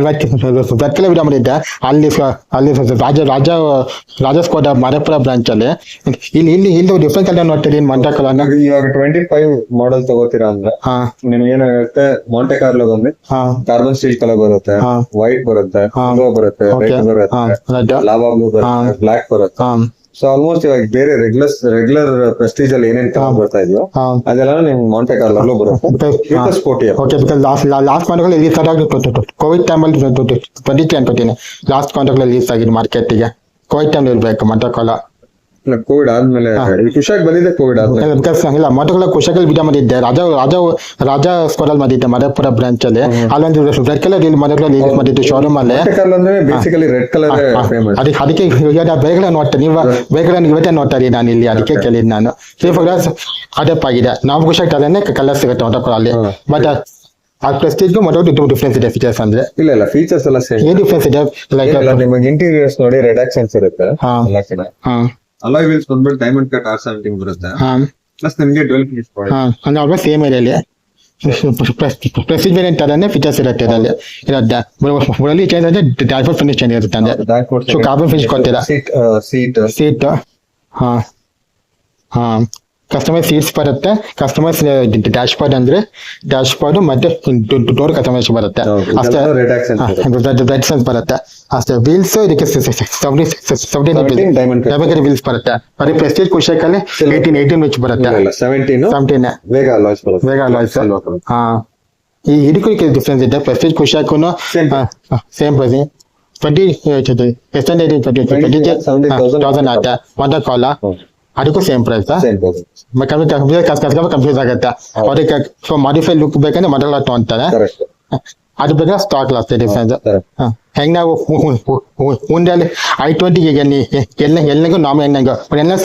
ವೆರ್ಕಲೆ video ಮಾಡಿದ್ದೆ ಅಲ್ಲಿ ಅಲ್ಲಿ ರಾಜಸ್ಕೋಟ ಮರಪುರ ಬ್ರಾಂಚ್ ಅಲ್ಲಿ ಇಲ್ಲಿ ಡಿಫ್ರೆನ್ಸ್ ಎಲ್ಲ ನೋಡ್ತೀರಿ ಮಂಟಕಲ ಇವಾಗ 25 ಮಾಡೆಲ್ ತಗೋತೀರಾ ಅಂದ್ರೆ ನಿಮ್ಗೆ ಏನಾಗುತ್ತೆ ಮಾಂಟೆ ಕಾರ್ಲೋ ಬಂದ್ರೆ ಕಾರ್ಬನ್ ಸ್ಟೀಲ್ ಕಲರ್ ಬರುತ್ತೆ, ವೈಟ್ ಬರುತ್ತೆ, ಬ್ಲೂ ಬರುತ್ತೆ, ರೆಡ್ ಬರುತ್ತೆ, ಲಾವಾ ಬ್ಲೂ ಬರುತ್ತೆ, ಬ್ಲಾಕ್ ಬರುತ್ತೆ. ಸೊ ಆಲ್ಮೋಸ್ಟ್ ಇವಾಗ ಬೇರೆ ರೆಗ್ಯುಲರ್ ಪ್ರೆಸ್ಟೀಜ್ ಅಲ್ಲಿ ಏನೇನ್ ಕಲರ್ ಬರ್ತಾ ಇದೆಯೋ ಅದೆಲ್ಲ ನಿಮ್ ಮಾಂಟೆ ಕಾರ್ಲೋ ಬರುತ್ತೆ. ಸ್ಪೋರ್ಟಿಯಂ ಲಾಸ್ಟ್ ಕಾಂಟ್ರಾಕ್ಟ್ ರಿಲೀಸ್ ಆದಾಗ ಕೋವಿಡ್ ಟೈಮಲ್ಲಿ 23 ಅನ್ಕೋತೀನಿ ಲಾಸ್ಟ್ ಕಾಂಟ್ರಾಕ್ಟ್ ರಿಲೀಸ್ ಆಗಿದೆ ಮಾರ್ಕೆಟ್ಗೆ. ಕೋವಿಡ್ ಟೈಮ್ ಇರ್ಬೇಕು ಮಂಟಕಲ. ಕೋವಿಡ್ ಆದ್ಮೇಲೆ ಕುಶಾಕ್ ಬಂದಿದೆ. ಕೋವಿಡ್ ಆದ್ಮೇಲೆ ಇಲ್ಲ ಮಂಟಕಲ ಕುಶಾಕಲ್ಲಿ ವಿಡಿಯೋ ಮಾಡಿದ್ದೆ ರಾಜ ಸ್ಕೋಡಲ್ ಮಾಡಿದ್ದೆ ಮರಪುರ ಬ್ರಾಂಚ್ ಅಲ್ಲಿ. ಅಲ್ಲೊಂದು ರೆಡ್ ಕಲರ್ ಮಂಟಕಲ ರಿಲೀಸ್ ಮಾಡಿದ್ದು ಶೋರೂಮ್ ಅಲ್ಲಿ. ಬೇಸಿಕಲಿ ರೆಡ್ ಕಲರ್ ಅದಕ್ಕೆ ಬೇಗಡೆ ನೋಡ್ತೇನೆ ನೀವು ಬೇಗಡೆ ಇವತ್ತೇ ನೋಡ್ತಾರೆ ನಾನು ಇಲ್ಲಿ ಅದಕ್ಕೆ ಕೇಳಿದ್ ನಾನು. ಅಡಪ್ ಆಗಿದೆ ನಾವು ಕುಶಾಕ್ ಅದನ್ನೇ ಕಲರ್ ಸಿಗುತ್ತೆ ಮಂಟಕಲ ಅಲ್ಲಿ. ಬಟ್ ಆ ಪ್ರೆಸ್ಟೀಜ್ಗೂ ಮೊದಲು ಡಿಫ್ರೆನ್ಸ್ ಇದೆ ಫೀಚರ್ಸ್ ಅಂದ್ರೆ. ಇಲ್ಲ ಫೀಚರ್ಸ್ ಎಲ್ಲ ಸೇಮ್. ಏನ್ ಡಿಫ್ರೆನ್ಸ್ ಇದೆ ಲೈಕ್ ನಿಮಗೆ ಇಂಟೀರಿಯರ್ಸ್ ನೋಡಿ ರೆಡ್ ಆಕ್ಸೆಂಟ್ಸ್ ಇರುತ್ತೆ. ಅಲಾಯ್ ವೀಲ್ಸ್ ಬಂದ್ಬಿಟ್ಟು ಡೈಮಂಡ್ ಕಟ್ R17 ಬರುತ್ತೆ. ಪ್ಲಸ್ ನಿಮಗೆ 12 ಪೀಸ್ ಅಂದ್ರೆ ಆಲ್ಮೋಸ್ಟ್ ಸೇಮ್ ಏರಿಯಲ್ಲಿ ಪ್ರೆಸ್ಟೀಜ್ ವೇರಿಯಂಟ್ ಅದನ್ನೇ ಫೀಚರ್ಸ್ ಇರುತ್ತೆ ಅದರಲ್ಲಿ ಇರೋದ್ರಲ್ಲಿ ಚೇಂಜ್ ಅಂದ್ರೆ ಡ್ಯಾಶ್ಬೋರ್ಡ್ ಫಿನಿಶ್ ಚೇಂಜ್ ಇರುತ್ತೆ ಅಂದ್ರೆ. ಸೊ ಕಾರ್ಬನ್ ಫಿನಿಶ್ ಕೊಡ್ತೀರಾ ಸೀಟ್ ಕಸ್ಟಮೈಸ್ ಸೀಟ್ಸ್ ಬರುತ್ತೆ. ಕಸ್ಟಮೈಸ್ ಡ್ಯಾಶ್ ಬೋರ್ಡ್ ಮತ್ತೆ ಡೋರ್ ಕಸ್ಟಮೈಸ್ ಬರುತ್ತೆ ಅಷ್ಟೇ. ರೆಡ್ ಸೆನ್ಸ್ ಬರುತ್ತೆ ಅಷ್ಟೇ. ವೀಲ್ಸ್ ಇದಕ್ಕೆ 17 ವೀಲ್ಸ್ ಬರುತ್ತೆ. ಬರೀ ಪ್ರೆಸ್ಟೀಜ್ ಕುಶಾಕಲ್ಲಿ 18 ವಿಚ್ ಬರುತ್ತೆ. 17 ವೇಗಾ ಲಾಯ್ಸ್. ಈ ಇದಕ್ಕೂ ಡಿಫ್ರೆನ್ಸ್ ಇದೆ. ಪ್ರೆಸ್ಟೀಜ್ ಕುಶಾಕೂನು ಸೇಮ್ ಪ್ರೈಸ್ 20,000 ಆಗುತ್ತೆ. ಮಂಟಕಲ ಅದಕ್ಕೂ ಸೇಮ್ ಪ್ರೈಸ್. ಕನ್ಫ್ಯೂಸ್ ಆಗುತ್ತೆ ಅದಕ್ಕೆ. ಸೊ ಮಾಡಿಫೈ ಲುಕ್ ಬೇಕಂದ್ರೆ ಮಂಟಕಲ ತಗೊಂತಾರೆ. ಅದು ಬೇಕಾದ್ರೆ ಸ್ಟಾಕ್ ಲಾಸ್ಟ್ ಡಿಫ್ರೆನ್ಸ್. ಹೆಂಗ್ ನಾವು ಮುಂದಲ್ಲಿ I20 ಎಲ್ಲರಿಗೂ ನಾಮ್ ಎಲ್ಲ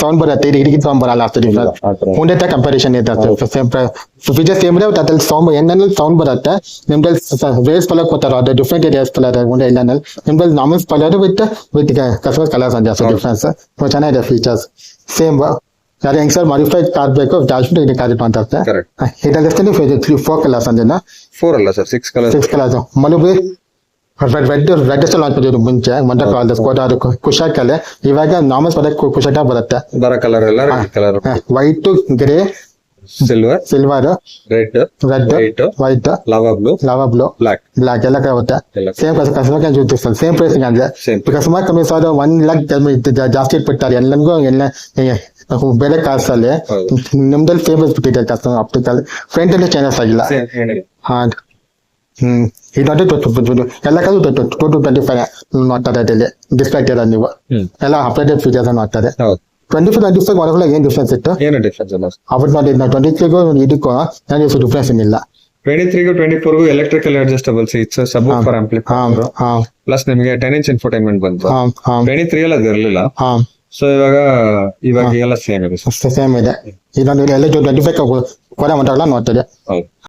ಸೌಂಡ್ ಬರುತ್ತೆ. ಇದಕ್ಕೆ ಸೌಂಡ್ ಬರಲ್ಲ ಅಷ್ಟು ಡಿಫ್ರೆನ್ಸ್. ಮುಂದೆ ಕಂಪಾರಿಸನ್ ಇರುತ್ತೆ. ಸೇಮ್ ಫೀಚರ್ಸ್ ಸೇಮ್ ಇದೆ. ಅದ್ರಲ್ಲಿ ಸೌಂಡ್ ಎಣ್ಣೆಲ್ಲಿ ಸೌಂಡ್ ಬರುತ್ತೆ. ನಿಮ್ದಲ್ಲಿ ವೇಸ್ ಕಲರ್ ಕೊಡ್ತಾರ ಅದು ಡಿಫ್ರೆಂಟ್ ಏರಿಯಾಸ್ ಕಲರ್ ಮುಂದೆ ಎಣ್ಣೆಲ್ಲಿ. ನಿಮ್ದಲ್ಲಿ normal colour with customer colours ಅಂತ ಡಿಫ್ರೆನ್ಸ್. ಚೆನ್ನಾಗಿದೆ ಫೀಚರ್ಸ್ ಸೇಮ್. ಯಾರು ಹೆಂಗ್ ಸರ್ ಮಾಡಿಫೈ ಕಾರ್ ಬೇಕು ಡ್ಯಾಶ್ಬೋರ್ಡ್ ಇದಕ್ಕೆ ಕಾರ್ ಅಂತ ಇದರಲ್ಲಿ 4 ಕಲರ್ಸ್ ಅಂದ್ರೆ 4 ಅಲ್ಲ ಸರ್ 6 ಕಲರ್ಸ್. ಮಲುಬಿ ರೆಡ್ ಲಾಂಚ್ ಮಾಡಿದ್ರು ಮುಂಚೆ ಮಂಟಕಲ್ ಸ್ಕೋಡಾ ಕುಶಾಕಲ್ಲಿ. ಇವಾಗ ನಾರ್ಮಲ್ ಕುಶಾಕ ಬರುತ್ತೆ. ಬರೋ ಕಲರ್ ಎಲ್ಲ colour white, grey, silver, red, white, lava blue, black ಎಲ್ಲ ಬರುತ್ತೆ. ಸೇಮ್ ಕಸ್ಟಮರ್ ಸೇಮ್ ಪ್ರೈಸ್ ಅಂದ್ರೆ ಕಸ್ಟಮರ್ ಕಮ್ಮಿ 1 ಲಕ್ಷ ಜಾಸ್ತಿ ಇಟ್ಬಿಡ್ತಾರೆ ಎಲ್ಲರಿಗೂ. ಬೇರೆ ಕಾರ್ಸ್ ಅಲ್ಲಿ ನಮ್ದಲ್ಲಿ ಫೇಮಸ್ ಬಿಟ್ಟಿದೆ ಕಸ್ಟಮರ್ ಆಪ್ಟಿಕಲ್ ಫ್ರಂಟ್ ಅಲ್ಲಿ ಚೇಂಜಸ್ ಆಗಿಲ್ಲ. ಇದೊಂದು ಎಲ್ಲ ಕಾಲು 25 ನೋಡ್ತಾರೆ ಅದ್ರಲ್ಲಿ ಡಿಸ್ಪ್ಲೇ ಇರೋದು. ನೀವು ಎಲ್ಲ ಅಪ್ಡೇಟೆಡ್ ಫೀಚರ್ಸ್ ನೋಡ್ತಾರೆ. 25 ಮಾಡಲ್ಲ ಏನ್ ಡಿಫ್ರೆನ್ಸ್ ಇತ್ತು ಅವತ್ತು ನೋಡಿ 23ಗೂ ಇದಕ್ಕೂ ಡಿಫ್ರೆನ್ಸ್ ಏನಿಲ್ಲ. 23ಗೂ 24ಗೂ electrical adjustable seats, subwoofer amplifier plus ನಿಮಗೆ 10 ಇಂಚ್ ಇನ್ಫೋಟೈನ್ಮೆಂಟ್ ಬಂತು. 23 ಅಲ್ಲಿ ಅದು ಇರಲಿಲ್ಲ. ಸೊ ಇವಾಗ ಎಲ್ಲ ಸೇಮ್ ಇದೆ. ಇದೊಂದು ಎಲ್ಲ 25 ಕೊಡ ಮಂಟಲ್ಲ ನೋಡ್ತದೆ.